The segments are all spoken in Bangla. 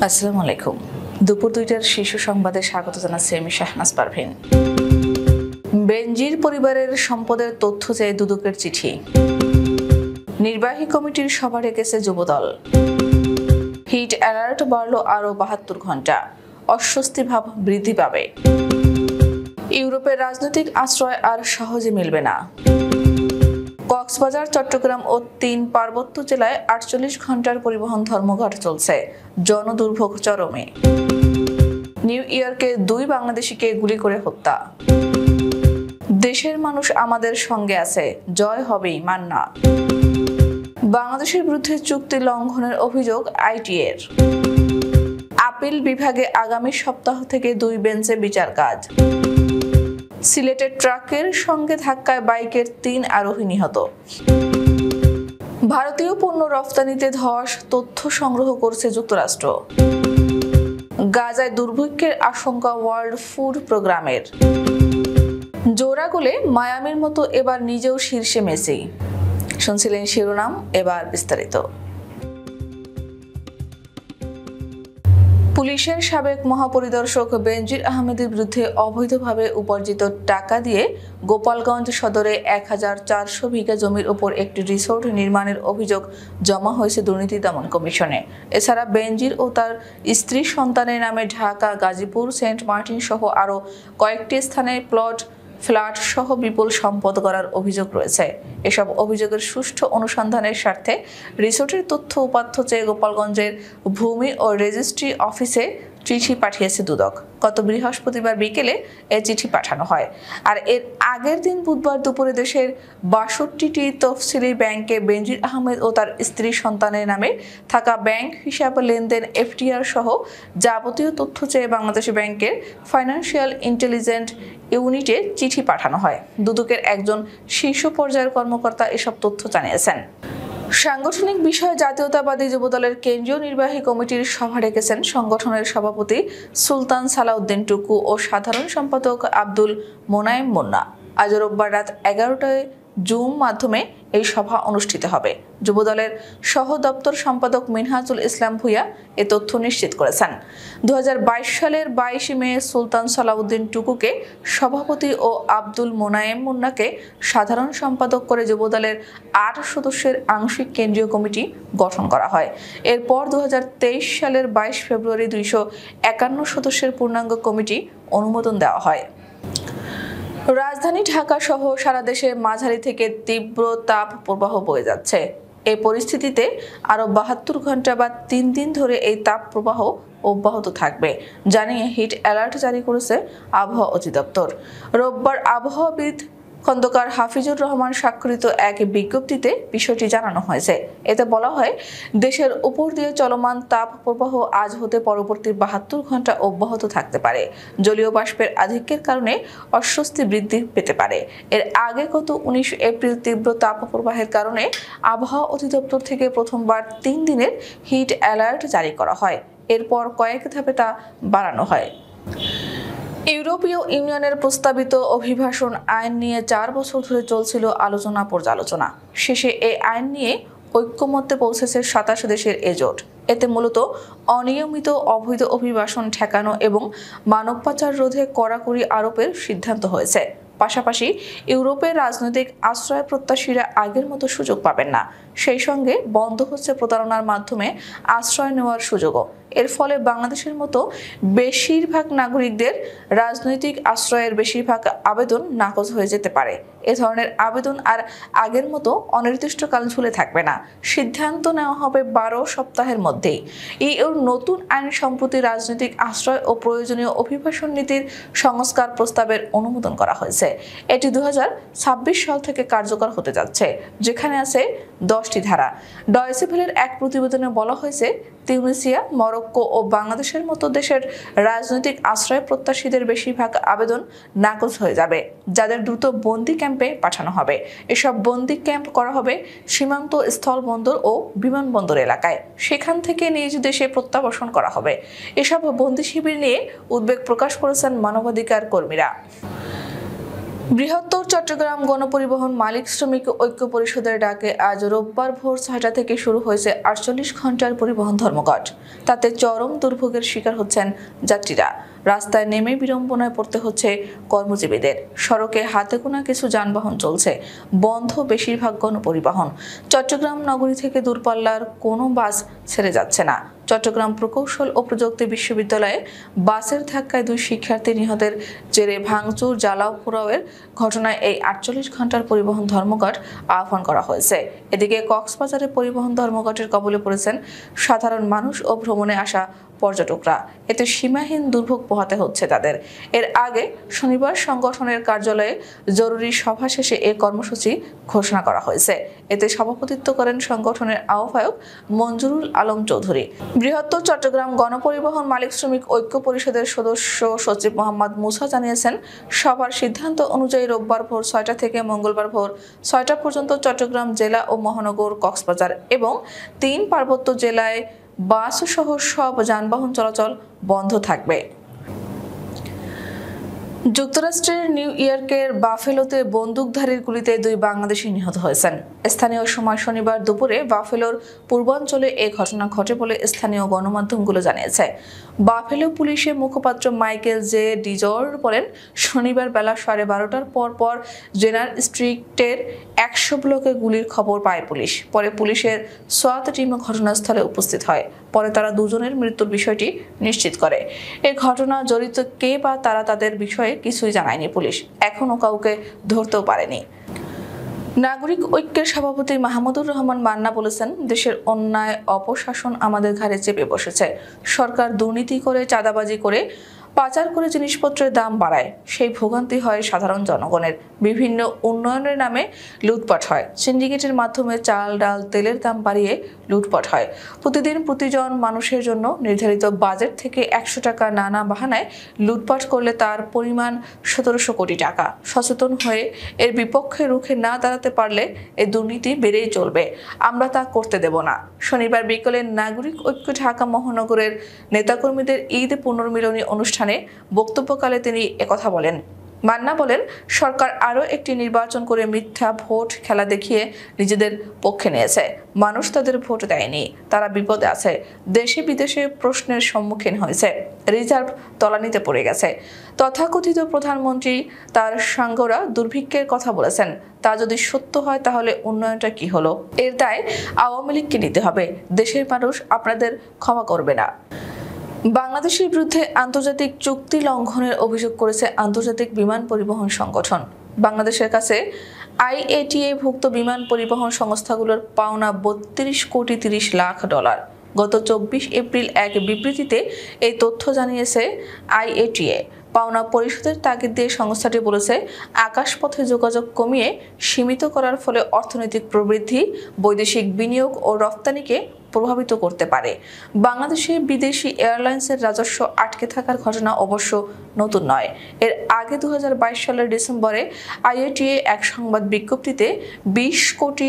আসসালামু আলাইকুম। দুপুর ২টার শীর্ষ সংবাদে স্বাগত জানাচ্ছি আমি শাহনাজ পারভীন। বেনজির পরিবারের সম্পদের তথ্য চেয়ে দুদকের চিঠি। নির্বাহী কমিটির সভা ডেকেছে যুবদল। হিট অ্যালার্ট বাড়ল আরও ৭২ ঘন্টা, অস্বস্তি ভাব বৃদ্ধি পাবে। ইউরোপের রাজনৈতিক আশ্রয় আর সহজে মিলবে না। কক্সবাজার, চট্টগ্রাম ও ৩ পার্বত্য জেলায় ৪৮ ঘন্টার পরিবহন ধর্মঘট চলছে, জনদুর্ভোগ চরমে। নিউ ইয়র্কে ২ বাংলাদেশিকে গুলি করে হত্যা। দেশের মানুষ আমাদের সঙ্গে আছে, জয় হবেই মান্না। বাংলাদেশের বিরুদ্ধে চুক্তি লঙ্ঘনের অভিযোগ আইটিএর। আপিল বিভাগে আগামী সপ্তাহ থেকে ২ বেঞ্চে বিচার কাজ। সিলেটের ট্রাকের সঙ্গে ধাক্কায় বাইকের ৩ আরোহী নিহত। ভারতীয় পণ্য রফতানিতে ধস, তথ্য সংগ্রহ করছে যুক্তরাষ্ট্র। গাজায় দুর্ভিক্ষের আশঙ্কা ওয়ার্ল্ড ফুড প্রোগ্রামের। জোড়া গোলে মায়ামির মতো এবার নিজেও শীর্ষে মেসি। শুনছিলেন শিরোনাম, এবার বিস্তারিত। পুলিশের সাবেক মহাপরিদর্শক বেনজির আহমেদের বিরুদ্ধে অবৈধভাবে উপার্জিত টাকা দিয়ে গোপালগঞ্জ সদরে ১,৪০০ বিঘা জমির উপর একটি রিসোর্ট নির্মাণের অভিযোগ জমা হয়েছে দুর্নীতি দমন কমিশনে। এছাড়া বেনজির ও তার স্ত্রী সন্তানের নামে ঢাকা, গাজীপুর, সেন্ট মার্টিন সহ আরও কয়েকটি স্থানে প্লট, ফ্ল্যাট সহ বিপুল সম্পদ করার অভিযোগ রয়েছে। এসব অভিযোগের সুষ্ঠু অনুসন্ধানের স্বার্থে রিসোর্টের তথ্য উপাত্ত চেয়ে গোপালগঞ্জের ভূমি ও রেজিস্ট্রি অফিসে চিঠি পাঠিয়েছে দুদক। গত বৃহস্পতিবার বিকেলে এই চিঠি পাঠানো হয়। আর এর আগের দিন বুধবার দুপুরে দেশের ৬২টি তফসিলি ব্যাংকে বেনজির আহমেদ ও তার স্ত্রী সন্তানের নামে থাকা ব্যাংক হিসাব, লেনদেন, এফটিআর সহ যাবতীয় তথ্য চেয়ে বাংলাদেশ ব্যাংকের ফাইন্যান্সিয়াল ইন্টেলিজেন্স ইউনিটে চিঠি পাঠানো হয়। দুদকের একজন শীর্ষ পর্যায়ের কর্মকর্তা এসব তথ্য জানিয়েছেন। সাংগঠনিক বিষয়ে জাতীয়তাবাদী যুবদলের কেন্দ্রীয় নির্বাহী কমিটির সভা ডেকেছেন সংগঠনের সভাপতি সুলতান সালাউদ্দিন টুকু ও সাধারণ সম্পাদক আব্দুল মোনায়েম মুন্না। আজ রোববার রাত ১১টায় জুম মাধ্যমে এই সভা অনুষ্ঠিত হবে। যুবদলের সহ দপ্তর সম্পাদক মিনহাজুল ইসলাম ভূঁইয়া এ তথ্য নিশ্চিত করেছেন। ২০২২ সালের ২২ মে সুলতান সালাউদ্দিন টুকুকে সভাপতি ও আব্দুল মোনায়েম মুন্নাকে সাধারণ সম্পাদক করে যুবদলের ৮ সদস্যের আংশিক কেন্দ্রীয় কমিটি গঠন করা হয়। এরপর ২০২৩ সালের ২২ ফেব্রুয়ারি ২৫১ সদস্যের পূর্ণাঙ্গ কমিটি অনুমোদন দেওয়া হয়। রাজধানী ঢাকা সহ সারা দেশে মাঝারি থেকে তীব্র তাপ প্রবাহ বয়ে যাচ্ছে। এই পরিস্থিতিতে আরও ৭২ ঘন্টা বা ৩ দিন ধরে এই তাপ প্রবাহ অব্যাহত থাকবে জানিয়ে হিট অ্যালার্ট জারি করেছে আবহাওয়া অধিদপ্তর। রোববার আবহাওয়াবিদ খন্দকার হাফিজুর রহমান স্বাক্ষরিত এক বিজ্ঞপ্তিতে বিষয়টি জানানো হয়েছে। এতে বলা হয়, দেশের উপর দিয়ে চলমান তাপ প্রবাহ আজ হতে পরবর্তী ৭২ ঘন্টা অব্যাহত থাকতে পারে। জলীয় বাষ্পের আধিক্যের কারণে অস্বস্তি বৃদ্ধি পেতে পারে। এর আগে গত ১৯ এপ্রিল তীব্র তাপ প্রবাহের কারণে আবহাওয়া অধিদপ্তর থেকে প্রথমবার ৩ দিনের হিট অ্যালার্ট জারি করা হয়। এরপর কয়েক ধাপে তা বাড়ানো হয়। ইউরোপীয় ইউনিয়নের প্রস্তাবিত অভিবাসন আইন নিয়ে ৪ বছর ধরে চলছিল আলোচনা পর্যালোচনা। শেষে এই আইন নিয়ে ঐক্যমত্যে পৌঁছেছে ২৭ দেশের এজোট। এতে মূলত অনিয়মিত অবৈধ অভিবাসন ঠেকানো এবং মানব পাচার রোধে কড়াকড়ি আরোপের সিদ্ধান্ত হয়েছে। পাশাপাশি ইউরোপের রাজনৈতিক আশ্রয় প্রত্যাশীরা আগের মতো সুযোগ পাবেন না। সেই সঙ্গে বন্ধ হচ্ছে প্রতারণার মাধ্যমে আশ্রয় নেওয়ার সুযোগও। এর ফলে বাংলাদেশের মতো বেশিরভাগ নাগরিকদের রাজনৈতিক আশ্রয়ের বেশিরভাগ আবেদন নাকচ হয়ে যেতে পারে। এ ধরনের আবেদন আর আগের মতো অনির্দিষ্টকাল ঝুলে থাকবে না। সিদ্ধান্ত নেওয়া হবে ১২ সপ্তাহের মধ্যেই। ইউর নতুন আইন সম্প্রতি রাজনৈতিক আশ্রয় ও প্রয়োজনীয় অভিবাসন নীতির সংস্কার প্রস্তাবের অনুমোদন করা হয়েছে। এটি ২০২৬ সাল থেকে কার্যকর হতে যাচ্ছে, যেখানে আছে ১০টি ধারা। ডয়েচে ভেলের এক প্রতিবেদনে বলা হয়েছে, তিউনিসিয়া, মরক্কো ও বাংলাদেশের মতো দেশের রাজনৈতিক আশ্রয় প্রত্যাশীদের বেশিরভাগ আবেদন নাকচ হয়ে যাবে, যাদের দ্রুত বন্দি ক্যাম্পে পাঠানো হবে। এসব বন্দি ক্যাম্প করা হবে সীমান্ত, স্থলবন্দর ও বিমানবন্দর এলাকায়। সেখান থেকে নিজ দেশে প্রত্যাবাসন করা হবে। এসব বন্দি শিবির নিয়ে উদ্বেগ প্রকাশ করেছেন মানবাধিকার কর্মীরা। বৃহত্তর চট্টগ্রাম গণপরিবহন মালিক শ্রমিক ঐক্য পরিষদের ডাকে আজ রোববার ভোর ৬টা থেকে শুরু হয়েছে ৪৮ ঘন্টার পরিবহন ধর্মঘট। তাতে চরম দুর্ভোগের শিকার হচ্ছেন যাত্রীরা। রাস্তায় নেমে বিড়ম্বনায় পড়তে হচ্ছে কর্মজীবীদের। সড়কে হাতে গোনা কিছু যানবাহন চলছে, বন্ধ বেশিরভাগ গণপরিবহন। চট্টগ্রাম নগরী থেকে দূরপাল্লার কোনো বাস ছেড়ে যাচ্ছে না। চট্টগ্রাম প্রকৌশল ও প্রযুক্তি বিশ্ববিদ্যালয়ে বাসের ধাক্কায় 2 শিক্ষার্থী নিহতের জেরে ভাঙচুর, জ্বালাও পোড়াওয়ের ঘটনায় এই ৪৮ ঘন্টার পরিবহন ধর্মঘট আহ্বান করা হয়েছে। এদিকে কক্সবাজারে পরিবহন ধর্মঘটের কবলে পড়েছেন সাধারণ মানুষ ও ভ্রমণে আসা পর্যটকরা। এতে সীমাহীন দুর্ভোগ পোহাতে হচ্ছে তাদের। এর আগে শনিবার সংগঠনের কার্যালয়ে জরুরি সভা শেষে এ কর্মসূচি ঘোষণা করা হয়েছে। এতে সভাপতিত্ব করেন সংগঠনের আহ্বায়ক মঞ্জুরুল আলম চৌধুরী। বৃহত্তর চট্টগ্রাম গণপরিবহন মালিক শ্রমিক ঐক্য পরিষদের সদস্য সচিব মোহাম্মদ মুসা জানিয়েছেন, সভার সিদ্ধান্ত অনুযায়ী রোববার ভোর ৬টা থেকে মঙ্গলবার ভোর ৬টা পর্যন্ত চট্টগ্রাম জেলা ও মহানগর, কক্সবাজার এবং 3 পার্বত্য জেলায় বাস সহ সব যানবাহন চলাচল বন্ধ থাকবে। যুক্তরাষ্ট্রের নিউ ইয়র্কের বাফেলোতে বন্দুকধারীর গুলিতে 2 বাংলাদেশি নিহত হয়েছেন। স্থানীয় সময় শনিবার দুপুরে বাফেলোর পূর্বাঞ্চলে এই ঘটনা ঘটে বলে স্থানীয় গণমাধ্যমগুলো জানিয়েছে। বাফেলো পুলিশের মুখপাত্র মাইকেল জে ডিজর বলেন, শনিবার বেলা 12:30টার পর জেনার স্ট্রিটের 100 ব্লকে গুলির খবর পায় পুলিশ। পরে পুলিশের সোয়াত টিম ঘটনাস্থলে উপস্থিত হয়। পরে তারা দুজনের মৃত্যুর বিষয়টি নিশ্চিত করে। এই ঘটনা জড়িত কে বা তারা তাদের বিষয়ে কিছুই জানায়নি পুলিশ। এখনো কাউকে ধরতেও পারেনি। নাগরিক ঐক্যের সভাপতি মাহমুদুর রহমান মান্না বলেছেন, দেশের অন্যায় অপশাসন আমাদের ঘাড়ে চেপে বসেছে। সরকার দুর্নীতি করে, চাঁদাবাজি করে, পাচার করে জিনিসপত্রের দাম বাড়ায়। সেই ভোগান্তি হয় সাধারণ জনগণের। বিভিন্ন উন্নয়নের নামে লুটপাট হয়। সিন্ডিকেটের মাধ্যমে চাল, ডাল, তেলের দাম বাড়িয়ে লুটপাট হয়। প্রতিদিন প্রতিজন মানুষের জন্য নির্ধারিত বাজেট থেকে 100 টাকা নানা বাহানায় লুটপাট করলে তার পরিমাণ 1700 কোটি টাকা। সচেতন হয়ে এর বিপক্ষে রুখে না দাঁড়াতে পারলে এই দুর্নীতি বেড়েই চলবে। আমরা তা করতে দেব না। শনিবার বিকেলে নাগরিক ঐক্য ঢাকা মহানগরের নেতাকর্মীদের ঈদ পুনর্মিলনী অনুষ্ঠানে বক্তব্যকালে তিনি একথা বলেন। মান্না বলেন, সরকার আরও একটি নির্বাচন করে মিথ্যা ভোট খেলা দেখিয়ে নিজেদের পক্ষে নিয়েছে। মানুষ তাদের ভোট দেয়নি, তারা বিপদে আছে। দেশে বিদেশে প্রশ্নের সম্মুখীন হয়েছে। রিজার্ভ তলানিতে পড়ে গেছে। তথাকথিত প্রধানমন্ত্রী তার সাঙ্গরা দুর্ভিক্ষের কথা বলেছেন। তা যদি সত্য হয় তাহলে উন্নয়নটা কি হলো? এর দায় আওয়ামী লীগকে নিতে হবে। দেশের মানুষ আপনাদের ক্ষমা করবে না। বাংলাদেশের বিরুদ্ধে আন্তর্জাতিক চুক্তি লঙ্ঘনের অভিযোগ করেছে আন্তর্জাতিক বিমান পরিবহন সংগঠন। বাংলাদেশের কাছে IATA-ভুক্ত বিমান পরিবহন সংস্থাগুলোর পাওনা $32.30 কোটি। গত 24 এপ্রিল এক বিবৃতিতে এই তথ্য জানিয়েছে IATA। পাওনা পরিশোধের তাগিদ দিয়ে সংস্থাটি বলেছে, আকাশপথে যোগাযোগ কমিয়ে সীমিত করার ফলে অর্থনৈতিক প্রবৃদ্ধি, বৈদেশিক বিনিয়োগ ও রফতানিকে প্রভাবিত করতে পারে। বাংলাদেশে বিদেশি এয়ারলাইন্সের রাজস্ব আটকে থাকার ঘটনা অবশ্য নতুন নয়। এর আগে 2022 সালের ডিসেম্বরে IATA এক সংবাদ বিজ্ঞপ্তিতে $20.80 কোটি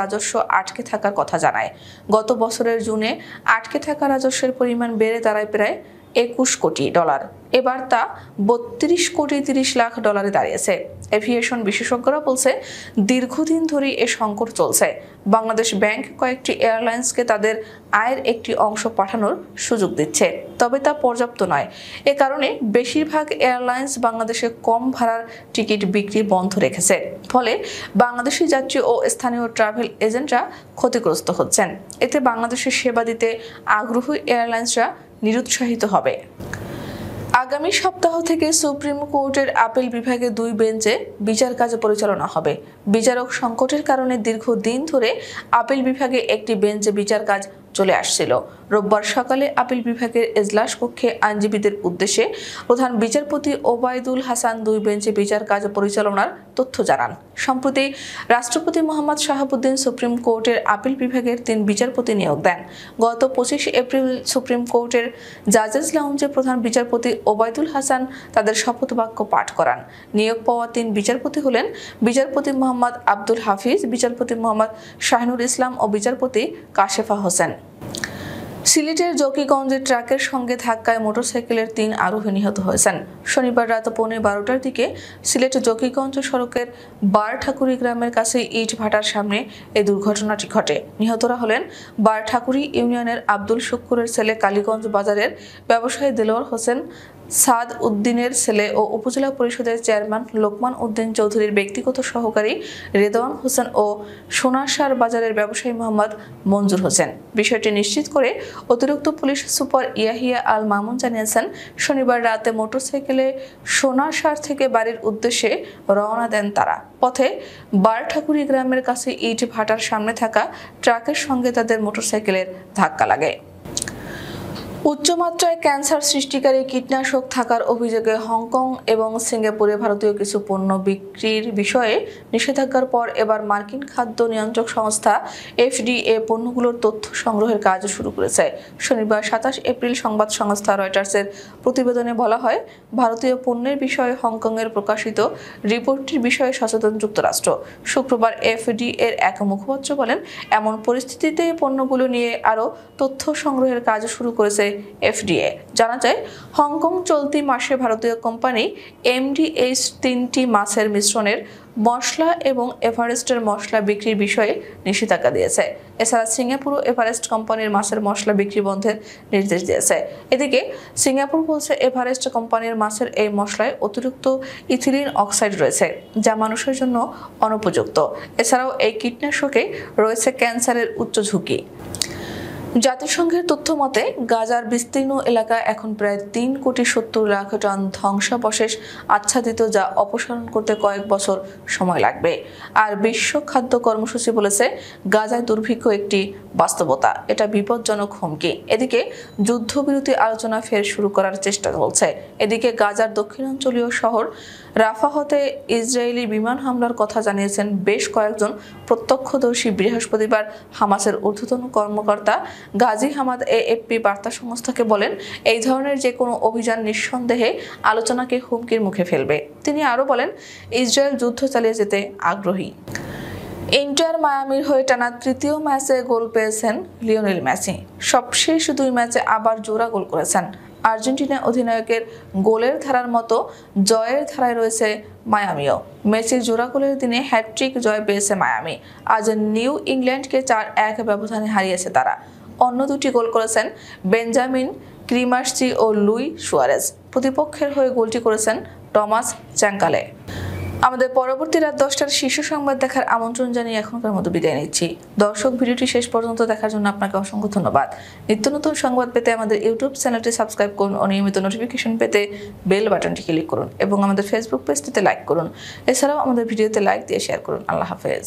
রাজস্ব আটকে থাকার কথা জানায়। গত বছরের জুনে আটকে থাকা রাজস্বের পরিমাণ বেড়ে দাঁড়ায় প্রায় $21 কোটি। এবার তা $32.30 কোটি দাঁড়িয়েছে। এভিয়েশন বিশেষজ্ঞরা বলছে, দীর্ঘদিন ধরে এ সংকট চলছে। বাংলাদেশ ব্যাংক কয়েকটি এয়ারলাইন্সকে তাদের আয়ের একটি অংশ পাঠানোর সুযোগ দিচ্ছে, তবে তা পর্যাপ্ত নয়। এ কারণে বেশিরভাগ এয়ারলাইন্স বাংলাদেশে কম ভাড়ার টিকিট বিক্রি বন্ধ রেখেছে। ফলে বাংলাদেশি যাত্রী ও স্থানীয় ট্রাভেল এজেন্টরা ক্ষতিগ্রস্ত হচ্ছেন। এতে বাংলাদেশের সেবা দিতে আগ্রহী এয়ারলাইন্সরা নিরুৎসাহিত হবে। আগামী সপ্তাহ থেকে সুপ্রিম কোর্টের আপিল বিভাগে 2 বেঞ্চে বিচার কাজ পরিচালনা হবে। বিচারক সংকটের কারণে দীর্ঘদিন ধরে আপিল বিভাগে একটি বেঞ্চে বিচার কাজ চলে আসছিল। রোববার সকালে আপিল বিভাগের এজলাস কক্ষে আইনজীবীদের উদ্দেশ্যে প্রধান বিচারপতি ওবায়দুল হাসান 2 বেঞ্চে বিচার কাজ পরিচালনার তথ্য জানান। সম্প্রতি রাষ্ট্রপতি মোহাম্মদ শাহাবুদ্দিন সুপ্রিম কোর্টের আপিল বিভাগের 3 বিচারপতি নিয়োগ দেন। গত 25 এপ্রিল সুপ্রিম কোর্টের জাজেস লাউঞ্জে প্রধান বিচারপতি ওবায়দুল হাসান তাদের শপথ বাক্য পাঠ করান। নিয়োগ পাওয়া 3 বিচারপতি হলেন বিচারপতি মোহাম্মদ আব্দুল হাফিজ, বিচারপতি মোহাম্মদ শাহিনুর ইসলাম ও বিচারপতি কাশেফা হোসেন। সিলেটের জকিগঞ্জে ট্রাকের সঙ্গে ধাক্কায় মোটরসাইকেলের ৩ আরোহী নিহত হয়েছেন। শনিবার রাত 11:15টার দিকে সিলেট জকিগঞ্জ সড়কের বারঠাকুরি গ্রামের কাছে ইট ভাটার সামনে এই দুর্ঘটনাটি ঘটে। নিহতরা হলেন বারঠাকুরি ইউনিয়নের আব্দুল শুক্কুরের ছেলে, কালীগঞ্জ বাজারের ব্যবসায়ী দেলোয়ার হোসেন সাদ উদ্দিনের ছেলে ও উপজেলা পরিষদের চেয়ারম্যান লোকমান উদ্দিন চৌধুরীর ব্যক্তিগত সহকারী রেদওয়ান হোসেন ও সোনারসার বাজারের ব্যবসায়ী মোহাম্মদ মঞ্জুর হোসেন। বিষয়টি নিশ্চিত করে অতিরিক্ত পুলিশ সুপার ইয়াহিয়া আল মামুন জানিয়েছেন, শনিবার রাতে মোটরসাইকেলে সোনারসার থেকে বাড়ির উদ্দেশ্যে রওনা দেন তারা। পথে বারঠাকুরি গ্রামের কাছে ইট ভাটার সামনে থাকা ট্রাকের সঙ্গে তাদের মোটরসাইকেলের ধাক্কা লাগে। উচ্চমাত্রায় ক্যান্সার সৃষ্টিকারী কীটনাশক থাকার অভিযোগে হংকং এবং সিঙ্গাপুরে ভারতীয় কিছু পণ্য বিক্রির বিষয়ে নিষেধাজ্ঞার পর এবার মার্কিন খাদ্য নিয়ন্ত্রক সংস্থা FDA পণ্যগুলোর তথ্য সংগ্রহের কাজ শুরু করেছে। শনিবার 27 এপ্রিল সংবাদ সংস্থা রয়টার্সের প্রতিবেদনে বলা হয়, ভারতীয় পণ্যের বিষয়ে হংকংয়ের প্রকাশিত রিপোর্টটির বিষয়ে সচেতন যুক্তরাষ্ট্র। শুক্রবার FDA এর এক মুখপাত্র বলেন, এমন পরিস্থিতিতে পণ্যগুলো নিয়ে আরও তথ্য সংগ্রহের কাজ শুরু করেছে FDA। জানা যায়, হংকং চলতি মাসে ভারতীয় কোম্পানি MDH 3টি মাছের মিশ্রণের মশলা এবং এভারেস্টের মশলা বিক্রির বিষয়ে নিষেধাজ্ঞা দিয়েছে। এছাড়া সিঙ্গাপুরও এভারেস্ট কোম্পানির মাছের মশলা বিক্রি বন্ধের নির্দেশ দিয়েছে। এদিকে সিঙ্গাপুর বলছে, এভারেস্ট কোম্পানির মাছের এই মশলায় অতিরিক্ত ইথিলিন অক্সাইড রয়েছে, যা মানুষের জন্য অনুপযুক্ত। এছাড়াও এই কীটনাশকে রয়েছে ক্যান্সারের উচ্চ ঝুঁকি। জাতিসংঘের তথ্য মতে, গাজার বিস্তীর্ণ এলাকা এখন প্রায় 3,70,00,000 টন ধ্বংসাবশেষ আচ্ছাদিত, যা অপসারণ করতে কয়েক বছর সময় লাগবে। আর বিশ্ব খাদ্য কর্মসূচি বলেছে, গাজায় দুর্ভিক্ষ একটি বাস্তবতা, এটা বিপজ্জনক হুমকি। এদিকে যুদ্ধবিরতি আলোচনা ফের শুরু করার চেষ্টা চলছে। এদিকে গাজার দক্ষিণাঞ্চলীয় শহর রাফাহতে ইসরায়েলি বিমান হামলার কথা জানিয়েছেন বেশ কয়েকজন প্রত্যক্ষদর্শী। বৃহস্পতিবার হামাসের ঊর্ধ্বতন কর্মকর্তা গাজী হামাদ AFP বার্তা সংস্থাকে বলেন, এই ধরনের যে কোনো অভিযান নিঃসন্দেহে আলোচনাকে হুমকির মুখে ফেলবে। তিনি আরও বলেন, ইসরায়েল যুদ্ধ চালিয়ে যেতে আগ্রহী। ইন্টার মায়ামির হয়ে টানা তৃতীয় ম্যাচে গোল পেয়েছেন লিওনেল মেসি। সবশেষ 2 ম্যাচে আবার জোড়া গোল করেছেন। আর্জেন্টিনা অধিনায়কের গোলের ধারার মতো জয়ের ধারায় রয়েছে মায়ামিও। মেসির জোড়া গোলের দিনে হ্যাটট্রিক জয় পেয়েছে মায়ামি। আজ নিউ ইংল্যান্ডকে 4-1 ব্যবধানে হারিয়েছে তারা। অন্য 2টি গোল করেছেন বেঞ্জামিন ক্রিমার্সি ও লুই সুয়ারেজ। প্রতিপক্ষের হয়ে গোলটি করেছেন টমাস চ্যাঙ্কালে। আমাদের পরবর্তী রাত 10টার শীর্ষ সংবাদ দেখার আমন্ত্রণ জানিয়ে এখনকার মতো বিদায় নিচ্ছি। দর্শক, ভিডিওটি শেষ পর্যন্ত দেখার জন্য আপনাকে অসংখ্য ধন্যবাদ। নিত্য নতুন সংবাদ পেতে আমাদের ইউটিউব চ্যানেলটি সাবস্ক্রাইব করুন ও নিয়মিত নোটিফিকেশন পেতে বেল বাটনটি ক্লিক করুন এবং আমাদের ফেসবুক পেজটিতে লাইক করুন। এছাড়াও আমাদের ভিডিওতে লাইক দিয়ে শেয়ার করুন। আল্লাহ হাফেজ।